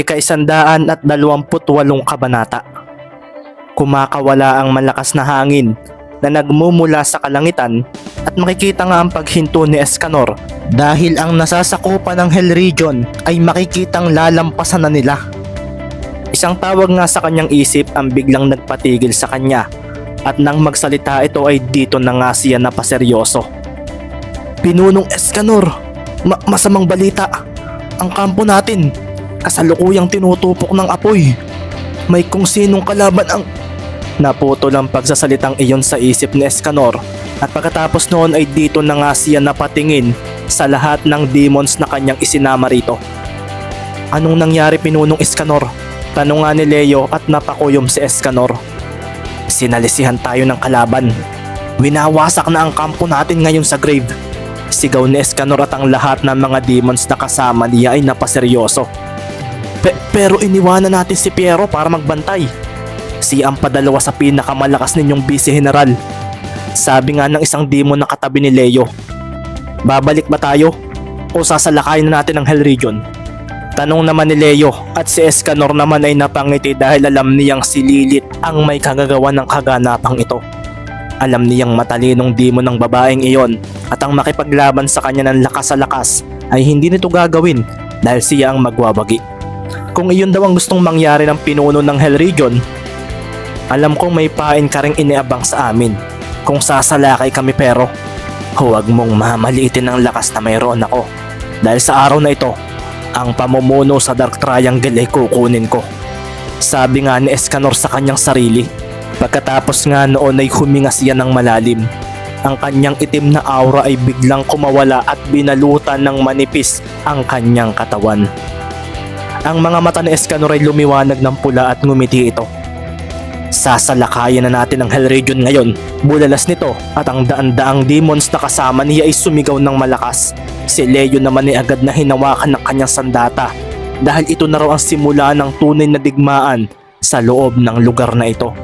Ika-128 kabanata. Kumakawala ang malakas na hangin na nagmumula sa kalangitan at makikita nga ang paghinto ni Escanor dahil ang nasasakupan ng Hell Region ay makikitang lalampasan na nila. Isang tawag nga sa kanyang isip ang biglang nagpatigil sa kanya at nang magsalita ito ay dito na nga siya napaseryoso. Pinunong Escanor, masamang balita. Ang kampo natin kasalukuyang tinutupok ng apoy. May kung sinong kalaban ang... Naputol ang pagsasalitang iyon sa isip ni Escanor at pagkatapos noon ay dito na nga siya napatingin sa lahat ng demons na kanyang isinama rito. Anong nangyari Pinunong Escanor? Tanong nga ni Leo at napakuyom si Escanor. Sinalisihan tayo ng kalaban. Winawasak na ang kampo natin ngayon sa grave. Sigaw ni Escanor at ang lahat ng mga demons na kasama niya ay napaseryoso. Pero iniwanan natin si Piero para magbantay. Siya ang padalawa sa pinakamalakas ninyong Vice General. Sabi nga ng isang demon na katabi ni Leo. Babalik ba tayo? O sasalakayin na natin ang Hell Region? Tanong naman ni Leo at si Escanor naman ay napangiti dahil alam niyang si Lilith ang may kagagawa ng kaganapang ito. Alam niyang matalinong demon ng babaeng iyon at ang makipaglaban sa kanya ng lakas sa lakas ay hindi nito gagawin dahil siya ang magwawagi. Kung iyon daw ang gustong mangyari ng pinuno ng Hell Region, alam kong may pain ka ring iniabang sa amin kung sasalakay kami pero huwag mong mamaliitin ang lakas na mayroon ako dahil sa araw na ito, ang pamumuno sa Dark Triangle ay kukunin ko. Sabi nga ni Escanor sa kanyang sarili. Pagkatapos nga noon ay huminga siya ng malalim. Ang kanyang itim na aura ay biglang kumawala at binalutan ng manipis ang kanyang katawan. Ang mga mata ni Escanor ay lumiwanag ng pula at ngumiti ito. Sasalakayan na natin ang Hell Region ngayon. Bulalas nito at ang daan-daang demons na kasama niya ay sumigaw ng malakas. Si Leo naman ay agad na hinawakan ng kanyang sandata dahil ito na raw ang simula ng tunay na digmaan sa loob ng lugar na ito.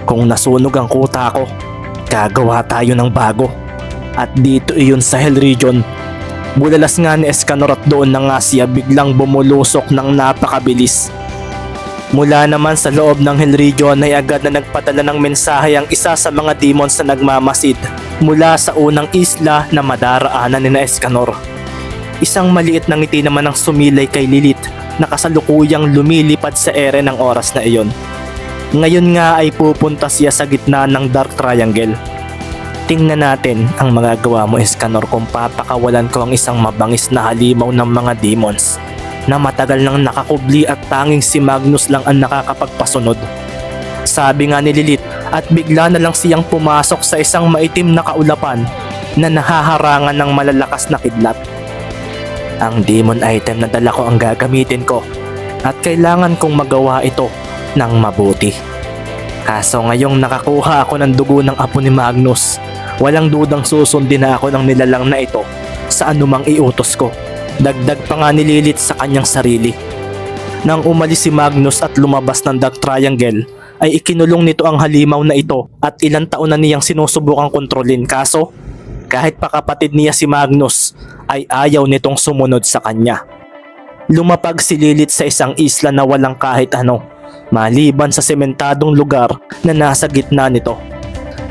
Kung nasunog ang kuta ko, gagawa tayo ng bago. At dito iyon sa Hell Region. Bulalas nga ni Escanor at doon na nga siya biglang bumulusok ng napakabilis. Mula naman sa loob ng Hell Region ay agad na nagpadala ng mensahe ang isa sa mga demons na nagmamasid mula sa unang isla na madaraanan ni Escanor. Isang maliit na ngiti naman ang sumilay kay Lilith na kasalukuyang lumilipad sa ere ng oras na iyon. Ngayon nga ay pupunta siya sa gitna ng Dark Triangle. Tingnan natin ang magagawa mo Escanor kung papakawalan ko ang isang mabangis na halimaw ng mga demons na matagal nang nakakubli at tanging si Magnus lang ang nakakapagpasunod. Sabi nga ni Lilith at bigla na lang siyang pumasok sa isang maitim na kaulapan na nahaharangan ng malalakas na kidlat. Ang demon item na dala ko ang gagamitin ko at kailangan kong magawa ito ng mabuti. Kaso ngayong nakakuha ako ng dugo ng apo ni Magnus, walang dudang susundin na ako ng nilalang na ito sa anumang iutos ko. Dagdag pa nga ni Lilith sa kanyang sarili. Nang umalis si Magnus at lumabas ng Dark Triangle, ay ikinulong nito ang halimaw na ito at ilang taon na niyang sinusubukang kontrolin. Kaso, kahit pa kapatid niya si Magnus, ay ayaw nitong sumunod sa kanya. Lumapag si Lilith sa isang isla na walang kahit ano, maliban sa sementadong lugar na nasa gitna nito.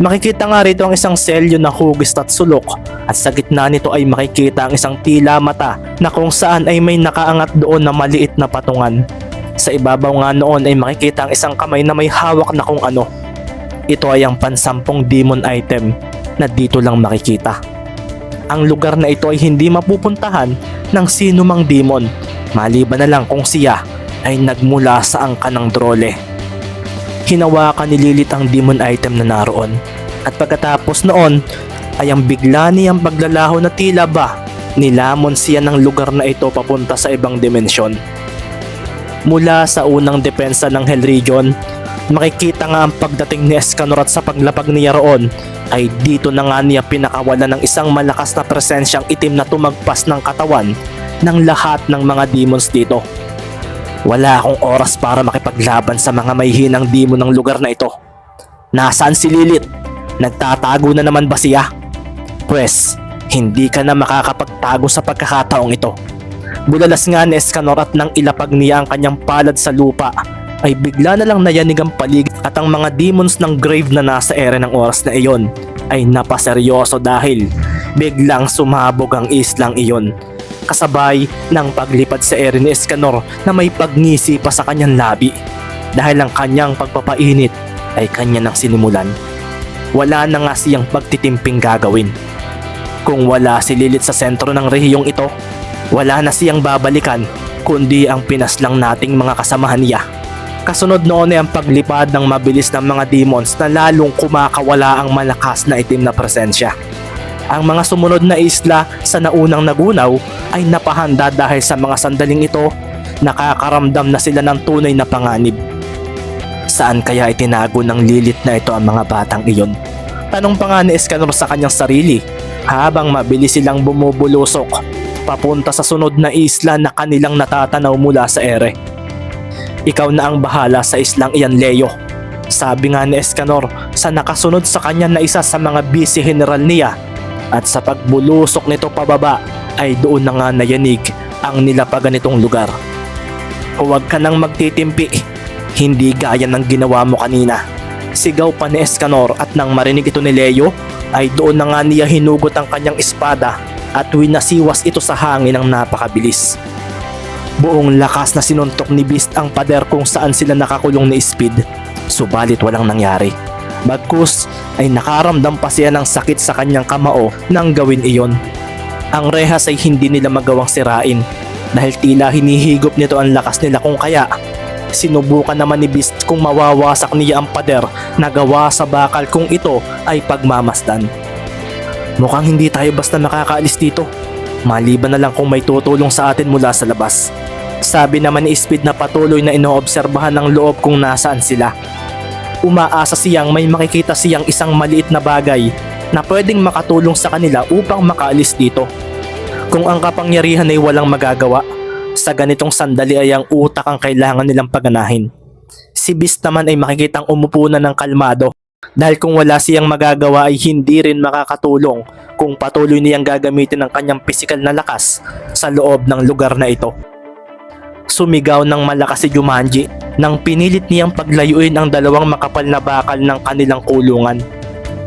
Makikita nga rito ang isang selyo na hugis at sulok at sa gitna nito ay makikita ang isang tila mata na kung saan ay may nakaangat doon na maliit na patungan. Sa ibabaw nga noon ay makikita ang isang kamay na may hawak na kung ano. Ito ay ang pansampung demon item na dito lang makikita. Ang lugar na ito ay hindi mapupuntahan ng sino mang demon maliban na lang kung siya ay nagmula sa angka ng Drole. Hinawakan ni Lilith ang demon item na naroon at pagkatapos noon ay ang bigla niyang paglalaho na tila ba nilamon siya ng lugar na ito papunta sa ibang dimensyon. Mula sa unang depensa ng Hell Region, makikita nga ang pagdating ni Escanor at sa paglapag niya roon ay dito na nga niya pinakawalan ng isang malakas na presensyang itim na tumagpas ng katawan ng lahat ng mga demons dito. Wala akong oras para makipaglaban sa mga may hinang demon ng lugar na ito. Nasaan si Lilith? Nagtatago na naman ba siya? Pwes, hindi ka na makakapagtago sa pagkakataong ito. Bulalas nga ni Escanor at nang ilapag niya ang kanyang palad sa lupa ay bigla na lang nayanig ang paligid at ang mga demons ng grave na nasa ere ng oras na iyon ay napaseryoso dahil biglang sumabog ang islang iyon kasabay ng paglipad sa ere ni Escanor na may pagnisi pa sa kanyang labi dahil ang kanyang pagpapainit ay kanya nang sinimulan. Wala na nga siyang pagtitimping gagawin. Kung wala si Lilith sa sentro ng rehiyong ito, wala na siyang babalikan kundi ang pinaslang nating mga kasamahan niya. Kasunod noon ay ang paglipad ng mabilis ng mga demons na lalong kumakawala ang malakas na itim na presensya. Ang mga sumunod na isla sa naunang nagunaw ay napahanda dahil sa mga sandaling ito, nakakaramdam na sila ng tunay na panganib. Saan kaya itinago ng Lilith na ito ang mga batang iyon? Tanong pa nga ni Escanor sa kanyang sarili habang mabilis silang bumubulusok papunta sa sunod na isla na kanilang natatanaw mula sa ere. Ikaw na ang bahala sa islang iyan, Leo. Sabi nga ni Escanor sa nakasunod sa kanya na isa sa mga vice general niya at sa pagbulusok nito pababa ay doon na nga nayanig ang nilapagan nitong lugar. Huwag ka nang magtitimpi, hindi gaya ng ginawa mo kanina. Sigaw pa ni Escanor at nang marinig ito ni Leo ay doon na nga niya hinugot ang kanyang espada at winasiwas ito sa hangin ng napakabilis. Buong lakas na sinuntok ni Beast ang pader kung saan sila nakakulong ni Speed, subalit walang nangyari. Bagkus ay nakaramdam pa siya ng sakit sa kanyang kamao nang gawin iyon. Ang rehas ay hindi nila magawang sirain dahil tila hinihigop nito ang lakas nila kung kaya sinubukan naman ni Beast kung mawawasak niya ang pader na gawa sa bakal kung ito ay pagmamasdan. Mukhang hindi tayo basta makakaalis dito, maliban na lang kung may tutulong sa atin mula sa labas. Sabi naman ni Speed na patuloy na inoobserbahan ng loob kung nasaan sila. Umaasa siyang may makikita siyang isang maliit na bagay na pwedeng makatulong sa kanila upang makaalis dito. Kung ang kapangyarihan ay walang magagawa, sa ganitong sandali ay ang utak ang kailangan nilang paganahin. Si Beast naman ay makikitang umupo na ng kalmado dahil kung wala siyang magagawa ay hindi rin makakatulong kung patuloy niyang gagamitin ang kanyang pisikal na lakas sa loob ng lugar na ito. Sumigaw ng malakas si Jumanji nang pinilit niyang paglayuin ang dalawang makapal na bakal ng kanilang kulungan.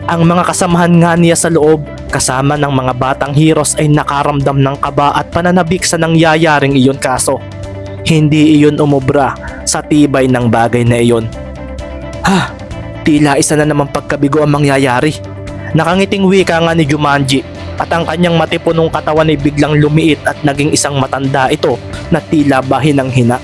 Ang mga kasamahan nga niya sa loob kasama ng mga batang heroes ay nakaramdam ng kaba at pananabik sa nangyayaring iyon kaso hindi iyon umubra sa tibay ng bagay na iyon. Tila isa na namang pagkabigo ang mangyayari. Nakangiting wika nga ni Jumanji at ang kanyang matipunong katawan ay biglang lumiit at naging isang matanda ito na tila bahin ng hina.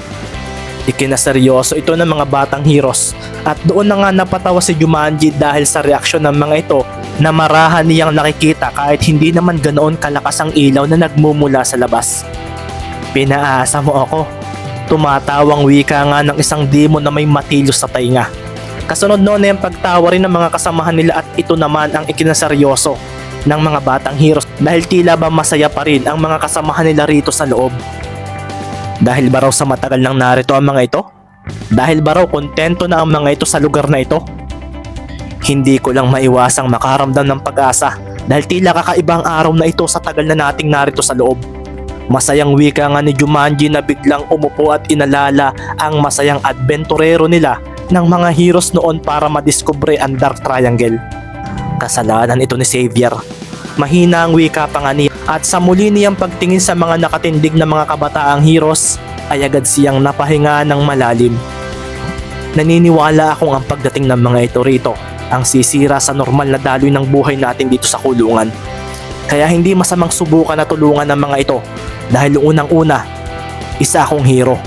Ikinaseryoso ito ng mga batang heroes at doon na nga napatawa si Jumanji dahil sa reaksyon ng mga ito na marahan niyang nakikita kahit hindi naman ganoon kalakas ang ilaw na nagmumula sa labas. Pinaasa mo ako. Tumatawang wika nga ng isang demon na may matilos sa tainga. Kasunod noon ay ang pagtawa rin ng mga kasamahan nila at ito naman ang ikinaseryoso ng mga batang heroes dahil tila ba masaya pa rin ang mga kasamahan nila rito sa loob. Dahil ba raw sa matagal nang narito ang mga ito? Dahil ba raw kontento na ang mga ito sa lugar na ito? Hindi ko lang maiwasang makaramdam ng pag-asa dahil tila kakaibang araw na ito sa tagal na nating narito sa loob. Masayang wika nga ni Jumanji na biglang umupo at inalala ang masayang adventurero nila ng mga heroes noon para madiskubre ang Dark Triangle. Kasalanan ito ni Xavier. Mahina ang wika pa nga niya at sa muli niyang pagtingin sa mga nakatindig na mga kabataang heroes ay agad siyang napahinga ng malalim. Naniniwala akong ang pagdating ng mga ito rito ang sisira sa normal na daloy ng buhay natin dito sa kulungan. Kaya hindi masamang subukan na tulungan ng mga ito dahil unang-una, isa akong hero.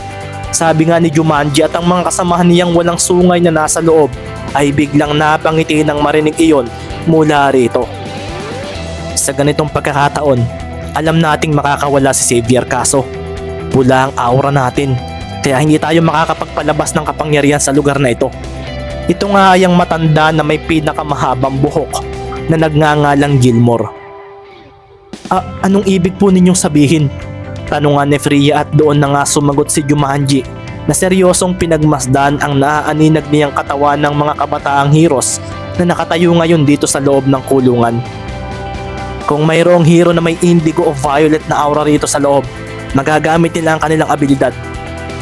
Sabi nga ni Jumanji at ang mga kasamahan niyang walang sungay na nasa loob ay biglang napangiti nang marinig iyon mula rito. Sa ganitong pagkakataon, alam nating makakawala si Xavier kaso pula ang aura natin kaya hindi tayo makakapagpalabas ng kapangyarihan sa lugar na ito. Ito nga ay ang matanda na may pinakamahabang buhok na nagngangalang Gilmore. Anong ibig po ninyong sabihin? Tanungan ni Freya at doon na nga sumagot si Jumanji na seryosong pinagmasdan ang naaaninag niyang katawan ng mga kabataang heroes na nakatayo ngayon dito sa loob ng kulungan. Kung mayroong hero na may indigo o violet na aura rito sa loob, magagamit nila ang kanilang abilidad.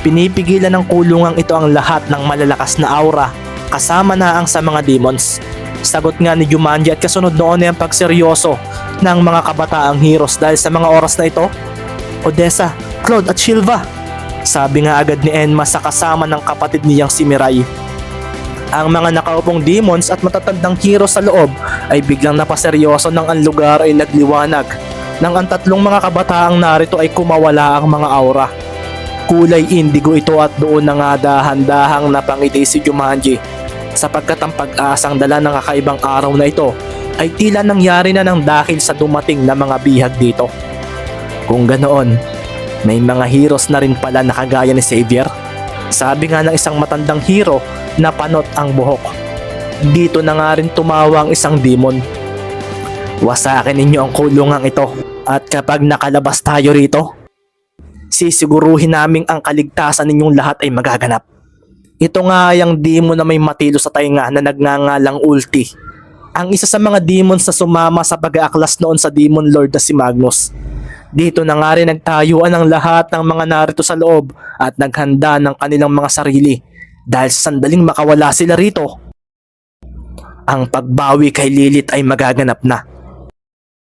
Pinipigilan ng kulungang ito ang lahat ng malalakas na aura, kasama na ang sa mga demons. Sagot nga ni Jumanji at kasunod noon ay ang pagseryoso ng mga kabataang heroes dahil sa mga oras na ito. Odessa, Claude at Silva, sabi nga agad ni Enma sa kasama ng kapatid niyang si Mirai. Ang mga nakaupong demons at matatandang hero sa loob ay biglang napaseryoso nang ang lugar ay nagliwanag nang ang tatlong mga kabataang narito ay kumawala ang mga aura. Kulay indigo ito at doon na nga dahan-dahang napangiti si Jumanji sapagkat ang pag-asang dala ng kakaibang araw na ito ay tila nangyari na ng dahil sa dumating na mga bihag dito. Kung ganoon, may mga heroes na rin pala na kagaya ni Xavier. Sabi nga ng isang matandang hero na panot ang buhok. Dito na nga rin tumawa ang isang demon. Wasakin ninyo ang kulungang ito at kapag nakalabas tayo rito, sisiguruhin naming ang kaligtasan ninyong lahat ay magaganap. Ito nga ay ang demon na may matilo sa tainga na nagngangalang Ulti. Ang isa sa mga demons na sumama sa pag-aaklas noon sa Demon Lord na si Magnus. Dito na nga rin nagtayuan ang lahat ng mga narito sa loob at naghanda ng kanilang mga sarili dahil sa sandaling makawala sila rito, ang pagbawi kay Lilith ay magaganap na.